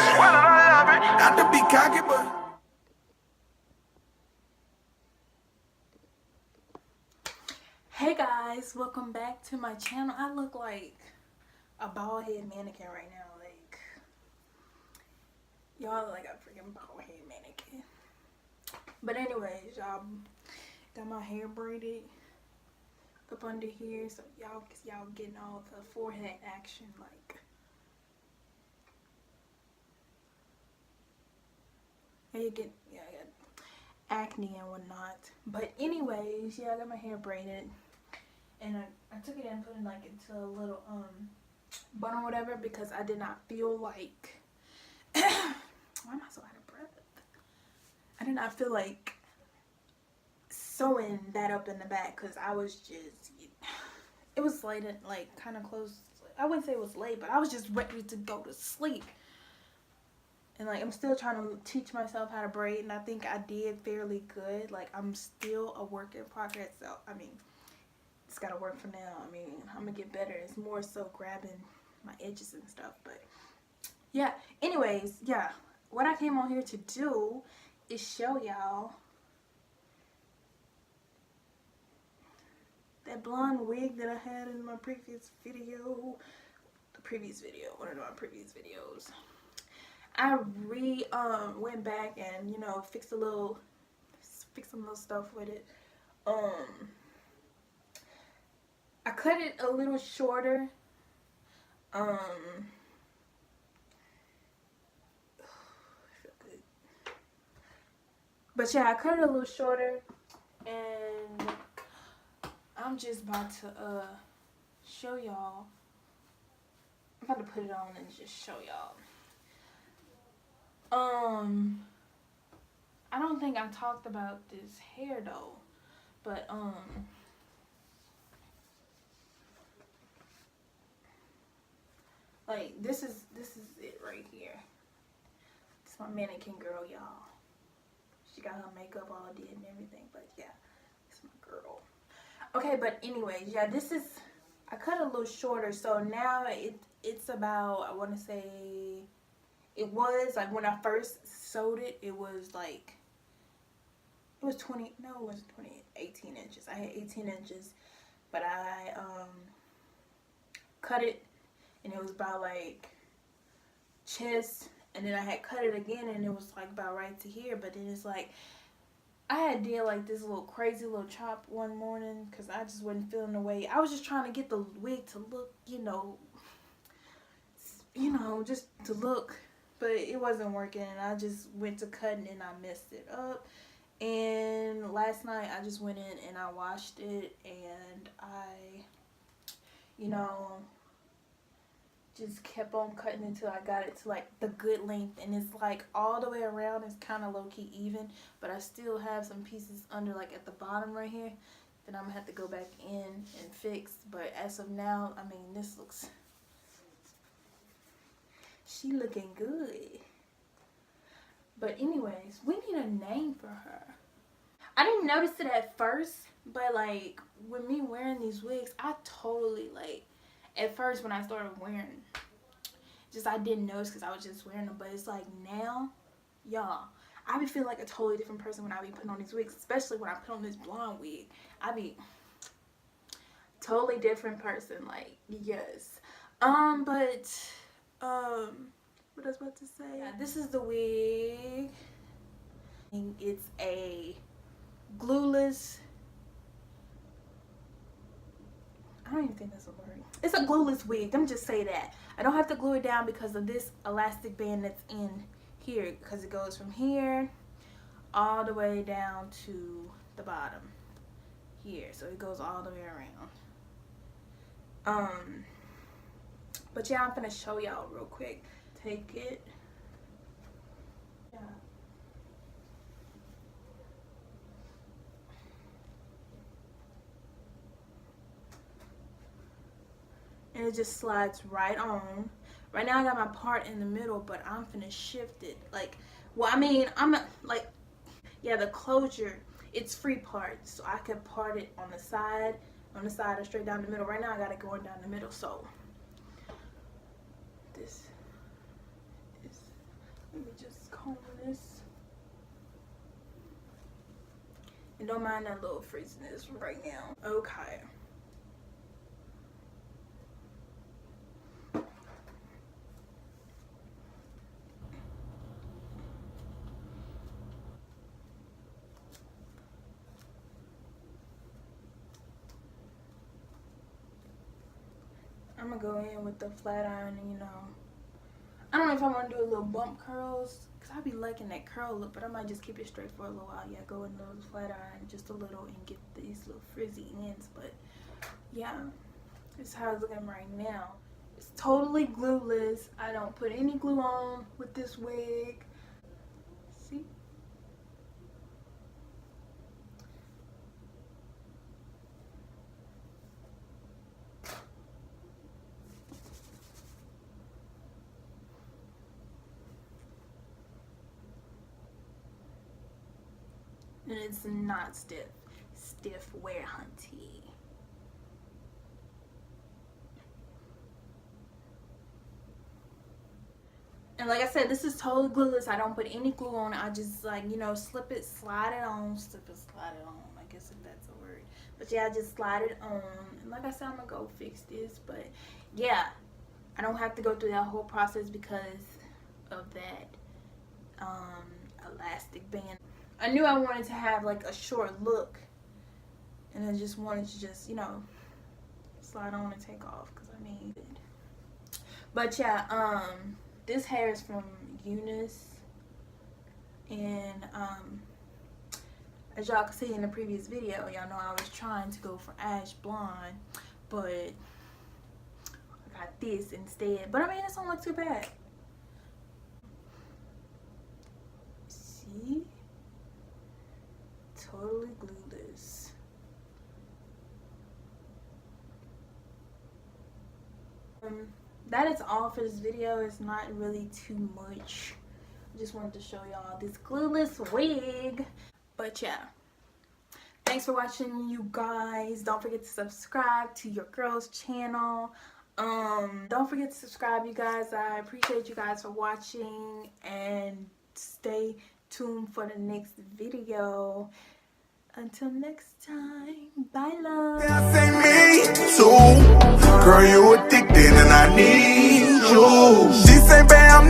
Well, I love it. Not to be cocky, but. Hey guys, welcome back to my channel. I look like a bald head mannequin right now. Like, y'all look like a freaking bald head mannequin. But anyways, y'all, got my hair braided up under here, so y'all getting all the forehead action, like. And you get, yeah, I got acne and whatnot. But anyways, yeah, I got my hair braided. And I took it and put it like into a little bun or whatever because I did not feel like why am I so out of breath? I did not feel like sewing that up in the back because I was just, it was late, like kind of close. I wouldn't say it was late, but I was just ready to go to sleep. And like I'm still trying to teach myself how to braid, and I think I did fairly good. Like I'm still a work in progress, so I mean, it's gotta work for now. I mean, I'm gonna get better. It's more so grabbing my edges and stuff. But yeah, anyways, yeah, what I came on here to do is show y'all that blonde wig that I had in my previous video. One of my previous videos. I went back and, you know, fixed some little stuff with it. I cut it a little shorter. But yeah, I cut it a little shorter, and I'm just about to show y'all. I'm about to put it on and just show y'all. I don't think I talked about this hair though, but like this is it right here. It's my mannequin girl, y'all. She got her makeup all did and everything, but yeah, it's my girl. Okay, but anyways, yeah, this is, I cut it a little shorter, so now it's about, I want to say, it was like when I first sewed it, it was like, it was 20, no, it wasn't 20, 18 inches. I had 18 inches, but I cut it, and it was about like chest, and then I had cut it again, and it was like about right to here, but then it's like, I had did like this little crazy little chop one morning, because I just wasn't feeling the way. I was just trying to get the wig to look, you know, just to look, but it wasn't working, and I just went to cutting and I messed it up. And last night I just went in and I washed it, and I, you know, just kept on cutting until I got it to like the good length, and it's like all the way around it's kind of low-key even, but I still have some pieces under, like at the bottom right here, that I'm gonna have to go back in and fix. But as of now, I mean, this looks, she looking good. But anyways, we need a name for her. I didn't notice it at first, but like with me wearing these wigs, I totally, like, at first when I started wearing, just I didn't notice because I was just wearing them. But it's like now, y'all, I be feeling like a totally different person when I be putting on these wigs, especially when I put on this blonde wig. I be totally different person, like, yes. But what I was about to say, yeah, this is the wig. It's a glueless, I don't even think that's a word. It's a glueless wig. Let me just say that. I don't have to glue it down because of this elastic band that's in here, because it goes from here all the way down to the bottom here. So it goes all the way around. But yeah, I'm gonna show y'all real quick. Take it. Yeah. And it just slides right on. Right now I got my part in the middle, but I'm finna shift it. Like, well, I mean, I'm like, yeah, the closure, it's free part, so I could part it on the side or straight down the middle. Right now I got it going down the middle, so this me just comb this. And don't mind that little frizziness right now. Okay. I'm gonna go in with the flat iron and, you know, I don't know if I want to do a little bump curls, because I be liking that curl look, but I might just keep it straight for a little while. Yeah, go in the flat iron just a little and get these little frizzy ends. But yeah, this is how it's looking right now. It's totally glueless. I don't put any glue on with this wig. See? And it's not stiff. Stiff wear, hunty. And like I said, this is totally glueless. I don't put any glue on it. I just, like, you know, slip it, slide it on. Slip it, slide it on. I guess if that's a word. But yeah, I just slide it on. And like I said, I'm going to go fix this. But yeah, I don't have to go through that whole process because of that elastic band. I knew I wanted to have like a short look, and I just wanted to just, you know, slide on and take off, because I mean, but yeah, this hair is from Eunice, and as y'all can see in the previous video, y'all know I was trying to go for ash blonde, but I got this instead. But I mean, this don't look too bad. See? Totally glueless. That is all for this video. It's not really too much. I just wanted to show y'all this glueless wig. But yeah, thanks for watching, you guys. Don't forget to subscribe to your girl's channel. Don't forget to subscribe, you guys. I appreciate you guys for watching, and stay tuned for the next video. Until next time, bye love. I say me too. Girl, you addicted and I need you. She say, babe, I'm